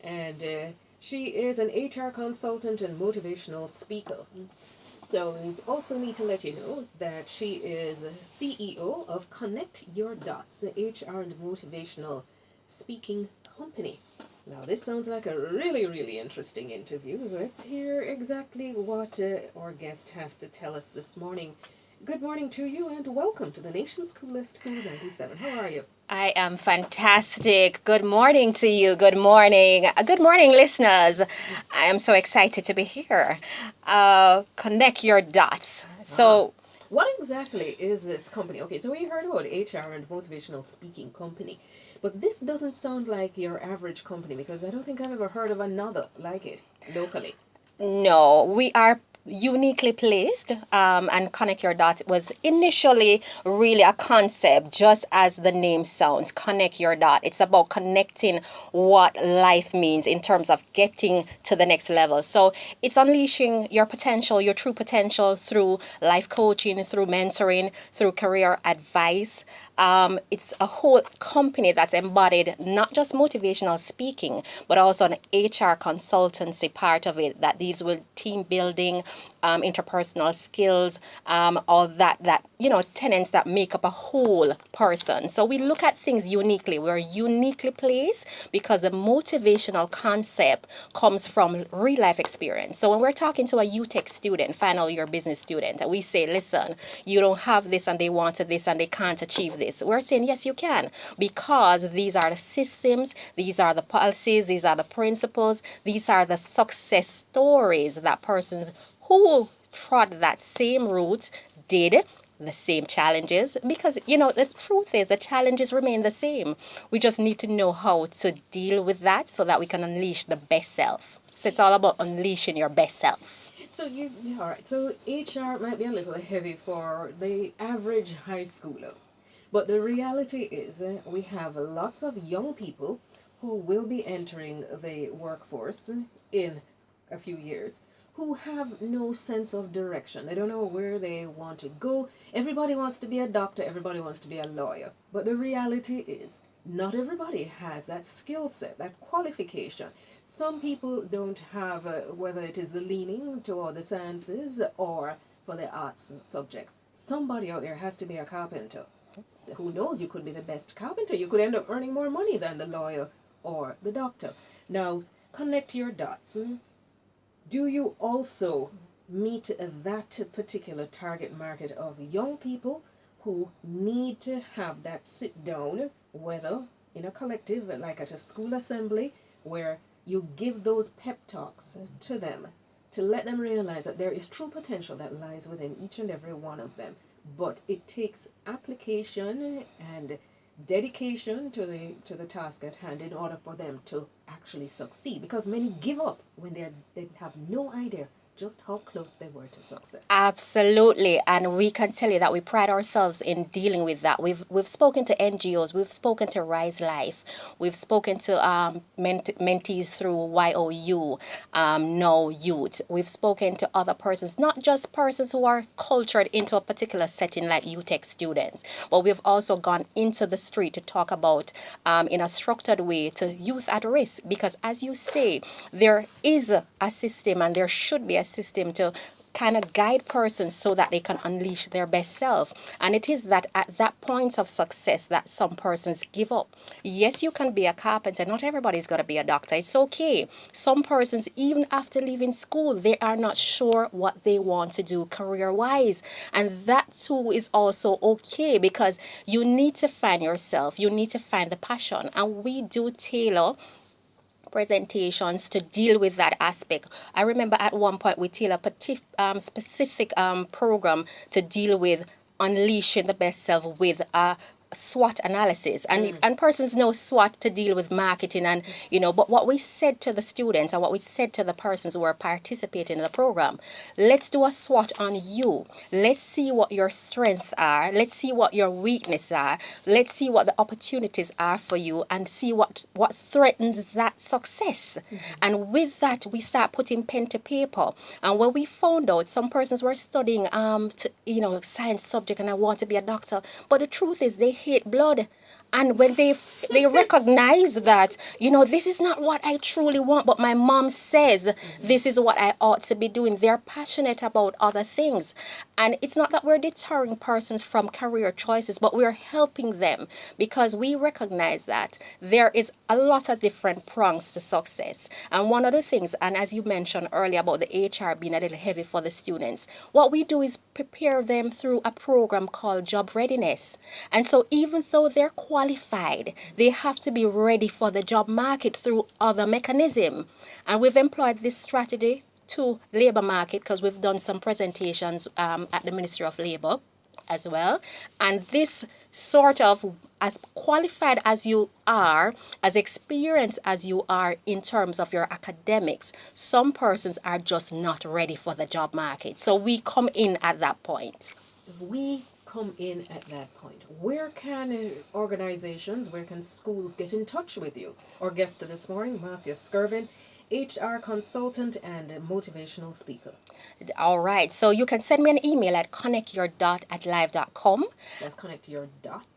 and she is an HR consultant and motivational speaker. So we also need to let you know that she is CEO of Connect Your Dots, the HR and motivational speaking company. Now, this sounds like a really, really interesting interview. Let's hear exactly what our guest has to tell us this morning. Good morning to you and welcome to the nation's coolest Kool 97. How are you? I am fantastic. Good morning to you. Good morning. Good morning, listeners. I am so excited to be here. Connect your dots. So, what exactly is this company? Okay, so we heard about HR and motivational speaking company, but this doesn't sound like your average company because I don't think I've ever heard of another like it locally. no, we are uniquely placed, and connect your dots was initially really a concept, just as the name sounds. Connect your dot, it's about connecting what life means in terms of getting to the next level. So it's unleashing your potential, your true potential, through life coaching, through mentoring, through career advice. It's a whole company that's embodied not just motivational speaking, but also an HR consultancy part of it, that these will team building, interpersonal skills, all that tenets that make up a whole person. So we look at things uniquely. We're uniquely placed because the motivational concept comes from real life experience. So when we're talking to a UTech student, final year business student, and we say, listen, you don't have this and they wanted this and they can't achieve this. We're saying, yes, you can, because these are the systems, these are the policies, these are the principles, these are the success stories that persons who trod that same route did the same challenges, because the truth is the challenges remain the same. We just need to know how to deal with that so that we can unleash the best self. So it's all about unleashing your best self. So all right. So HR might be a little heavy for the average high schooler, but the reality is we have lots of young people who will be entering the workforce in a few years who have no sense of direction. They don't know where they want to go. Everybody wants to be a doctor, everybody wants to be a lawyer. But the reality is, not everybody has that skill set, that qualification. Some people don't have, whether it is the leaning toward the sciences or for the arts subjects. Somebody out there has to be a carpenter. Who knows, you could be the best carpenter. You could end up earning more money than the lawyer or the doctor. Now, connect your dots. Do you also meet that particular target market of young people who need to have that sit down, whether in a collective, like at a school assembly, where you give those pep talks to them to let them realize that there is true potential that lies within each and every one of them, but it takes application and dedication to the task at hand in order for them to actually succeed, because many give up when they have no idea just how close they were to success. Absolutely, and we can tell you that we pride ourselves in dealing with that. We've spoken to NGOs, we've spoken to Rise Life, we've spoken to mentees through YOU, Now Youth. We've spoken to other persons, not just persons who are cultured into a particular setting like UTech students, but we've also gone into the street to talk about, in a structured way, to youth at risk, because as you say, there is a system and there should be a system to kind of guide persons so that they can unleash their best self. And it is that at that point of success that some persons give up. Yes, you can be a carpenter. Not everybody's going to be a doctor. It's okay. Some persons, even after leaving school, they are not sure what they want to do career-wise. And that too is also okay, because you need to find yourself. You need to find the passion. And we do tailor presentations to deal with that aspect. I remember at one point we tailored a specific program to deal with unleashing the best self with a SWOT analysis, and persons know SWOT to deal with marketing, and but what we said to the students and what we said to the persons who are participating in the program, let's do a SWOT on you. Let's see what your strengths are, let's see what your weaknesses are, let's see what the opportunities are for you, and see what threatens that success. And with that we start putting pen to paper. And when we found out some persons were studying science subject and I want to be a doctor, but the truth is they hate blood. And when they recognize that, this is not what I truly want, but my mom says this is what I ought to be doing, they're passionate about other things. And it's not that we're deterring persons from career choices, but we're helping them, because we recognize that there is a lot of different prongs to success. And one of the things, and as you mentioned earlier about the HR being a little heavy for the students, what we do is prepare them through a program called job readiness. And so even though they're qualified, they have to be ready for the job market through other mechanism. And we've employed this strategy to labor market, because we've done some presentations at the Ministry of Labor as well. And this sort of, as qualified as you are, as experienced as you are in terms of your academics, some persons are just not ready for the job market. So we come in at that point. We come in at that point. Where can organizations, where can schools get in touch with you? Our guest this morning, Marcia Skirvin, HR consultant and motivational speaker. All right. So you can send me an email at connectyourdot@live.com. That's connect your dot.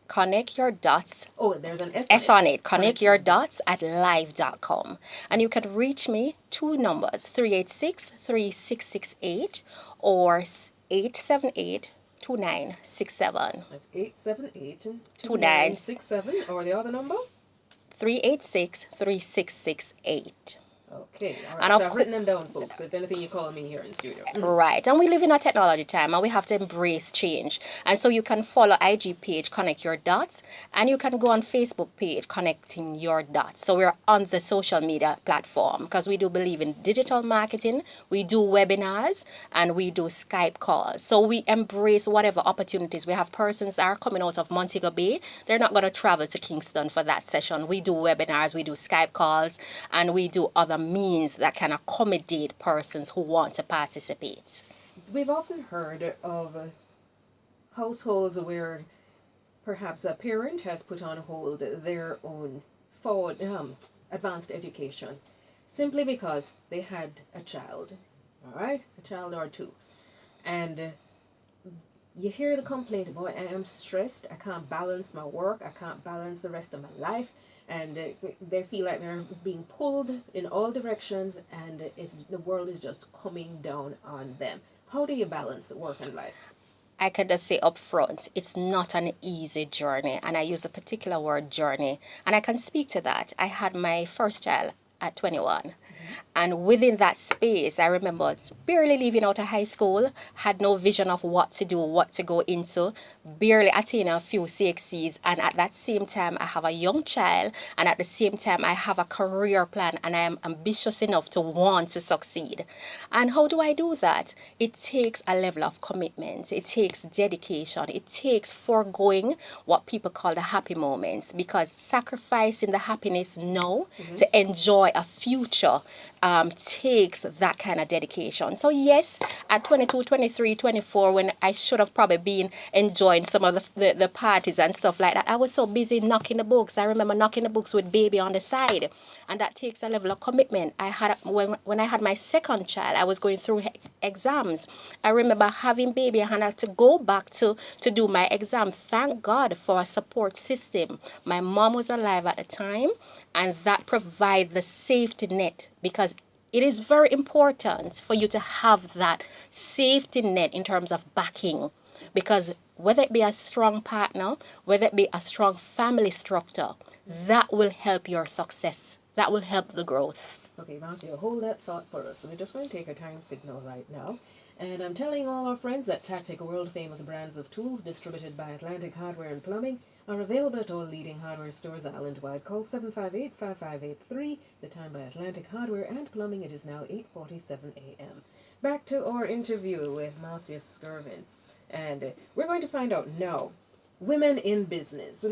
Connect your dots. Oh, there's an S on it. Connect your dots at live.com. And you can reach me two numbers, 386-3668 or 878-2967. That's 878-2967. Or the other number? 386-3668. Okay, all right. And So I've written them down, folks. If anything, you call me here in studio. Right. And we live in a technology time, and we have to embrace change. And so you can follow IG page Connect Your Dots, and you can go on Facebook page Connecting Your Dots. So we're on the social media platform, because we do believe in digital marketing, we do webinars, and we do Skype calls. So we embrace whatever opportunities. We have persons that are coming out of Montego Bay. They're not going to travel to Kingston for that session. We do webinars, we do Skype calls, and we do other means that can accommodate persons who want to participate. We've often heard of households where perhaps a parent has put on hold their own forward advanced education simply because they had a child, all right, a child or two, and you hear the complaint, boy, I am stressed, I can't balance my work, I can't balance the rest of my life, and they feel like they're being pulled in all directions, and the world is just coming down on them. How do you balance work and life? I could just say up front, it's not an easy journey, and I use a particular word, journey, and I can speak to that. I had my first child at 21. And within that space, I remember barely leaving out of high school, had no vision of what to do, what to go into, barely attaining a few CXCs. And at that same time, I have a young child. And at the same time, I have a career plan, and I am ambitious enough to want to succeed. And how do I do that? It takes a level of commitment. It takes dedication. It takes foregoing what people call the happy moments, because sacrificing the happiness now to enjoy a future takes that kind of dedication. So yes, at 22, 23, 24, when I should have probably been enjoying some of the parties and stuff like that, I was so busy knocking the books. I remember knocking the books with baby on the side, and that takes a level of commitment. I had when I had my second child, I was going through exams. I remember having baby and I had to go back to do my exam. Thank God for a support system. My mom was alive at the time, and that provided the safety net, because it is very important for you to have that safety net in terms of backing, because whether it be a strong partner, whether it be a strong family structure, that will help your success. That will help the growth. Okay, Marcia, hold that thought for us. So we're just going to take a time signal right now. And I'm telling all our friends that Tactic world-famous brands of tools distributed by Atlantic Hardware and Plumbing are available at all leading hardware stores island-wide. Call 758-5583. The time by Atlantic Hardware and Plumbing, it is now 8:47 a.m. Back to our interview with Marcia Skirvin. And we're going to find out now, women in business.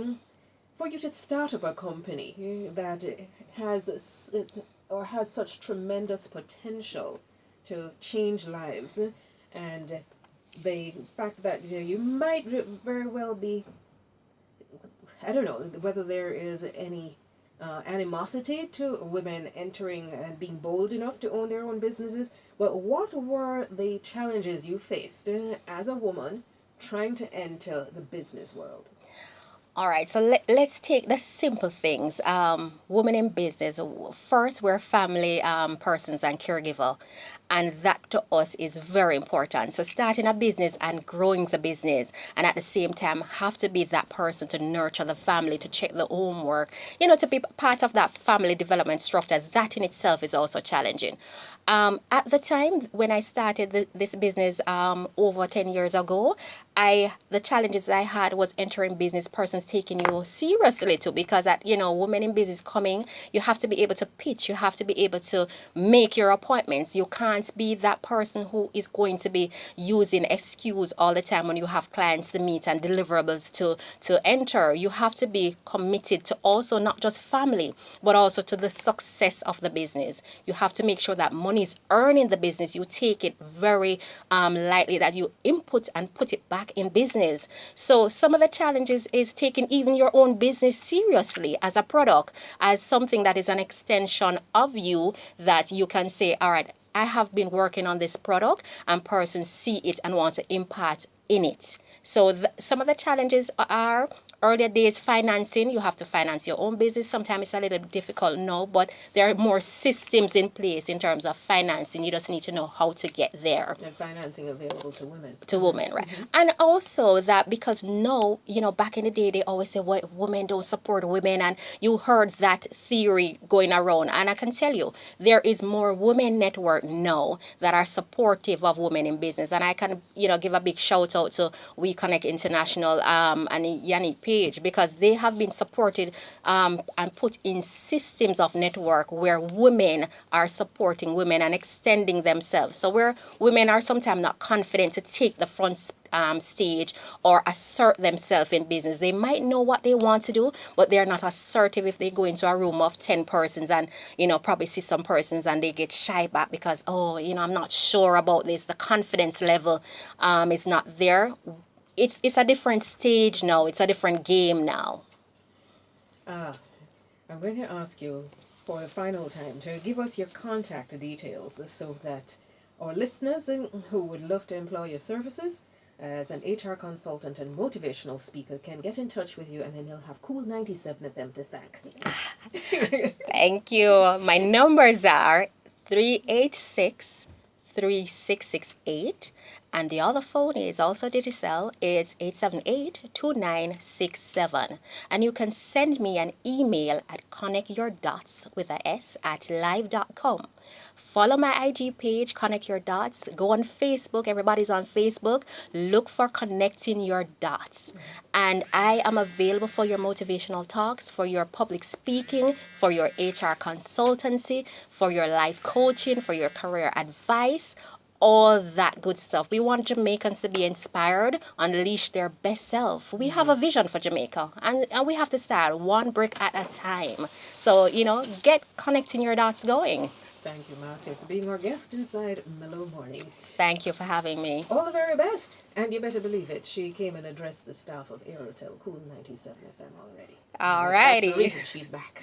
For you to start up a company that has such tremendous potential to change lives, and the fact that you might very well be, I don't know whether there is any animosity to women entering and being bold enough to own their own businesses, but what were the challenges you faced as a woman trying to enter the business world? All right, so let's take the simple things. Women in business. First, we're family persons and caregiver, and that to us is very important. So, starting a business and growing the business, and at the same time, have to be that person to nurture the family, to check the homework, to be part of that family development structure. That in itself is also challenging. At the time when I started this business over 10 years ago, the challenges I had was entering business, persons taking you seriously too, because at women in business coming, you have to be able to pitch, you have to be able to make your appointments. You can't be that person who is going to be using excuse all the time when you have clients to meet and deliverables to enter. You have to be committed to also not just family, but also to the success of the business. You have to make sure that money is earned in the business. You take it very lightly, that you input and put it back in business. So some of the challenges is taking even your own business seriously as a product, as something that is an extension of you, that you can say, all right, I have been working on this product, and persons see it and want to impart in it. So some of the challenges are earlier days financing. You have to finance your own business. Sometimes it's a little difficult now, but there are more systems in place in terms of financing. You just need to know how to get there. And financing available to women. To women, right? Mm-hmm. And also that, because no, back in the day, they always say, well, women don't support women. And you heard that theory going around. And I can tell you, there is more women network now that are supportive of women in business. And I can, give a big shout out to We Connect International and Yannick Page, because they have been supported and put in systems of network where women are supporting women and extending themselves. So where women are sometimes not confident to take the front stage or assert themselves in business. They might know what they want to do, but they're not assertive if they go into a room of 10 persons and, probably see some persons and they get shy back because, I'm not sure about this. The confidence level is not there. It's a different stage now. It's a different game now. I'm going to ask you for the final time to give us your contact details so that our listeners who would love to employ your services as an HR consultant and motivational speaker can get in touch with you, and then you'll have Kool 97 of them to thank. Thank you. My numbers are 386-3668, and the other phone is also digital. It's 878-2967. And you can send me an email at connectyourdots with a S at live.com. Follow my IG page, Connect Your Dots. Go on Facebook. Everybody's on Facebook. Look for Connecting Your Dots. And I am available for your motivational talks, for your public speaking, for your HR consultancy, for your life coaching, for your career advice, all that good stuff. We want Jamaicans to be inspired, unleash their best self. We have a vision for Jamaica, and we have to start one brick at a time. So, get Connecting Your Dots going. Thank you, Marcia, for being our guest inside Mellow Morning. Thank you for having me. All the very best. And you better believe it, she came and addressed the staff of Aerotel Kool 97 FM already. All righty. That's the reason she's back.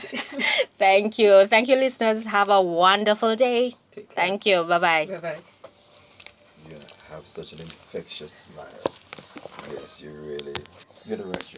Thank you. Thank you, listeners. Have a wonderful day. Thank you. Bye-bye. Bye-bye. You have such an infectious smile. Yes, you're the restaurant.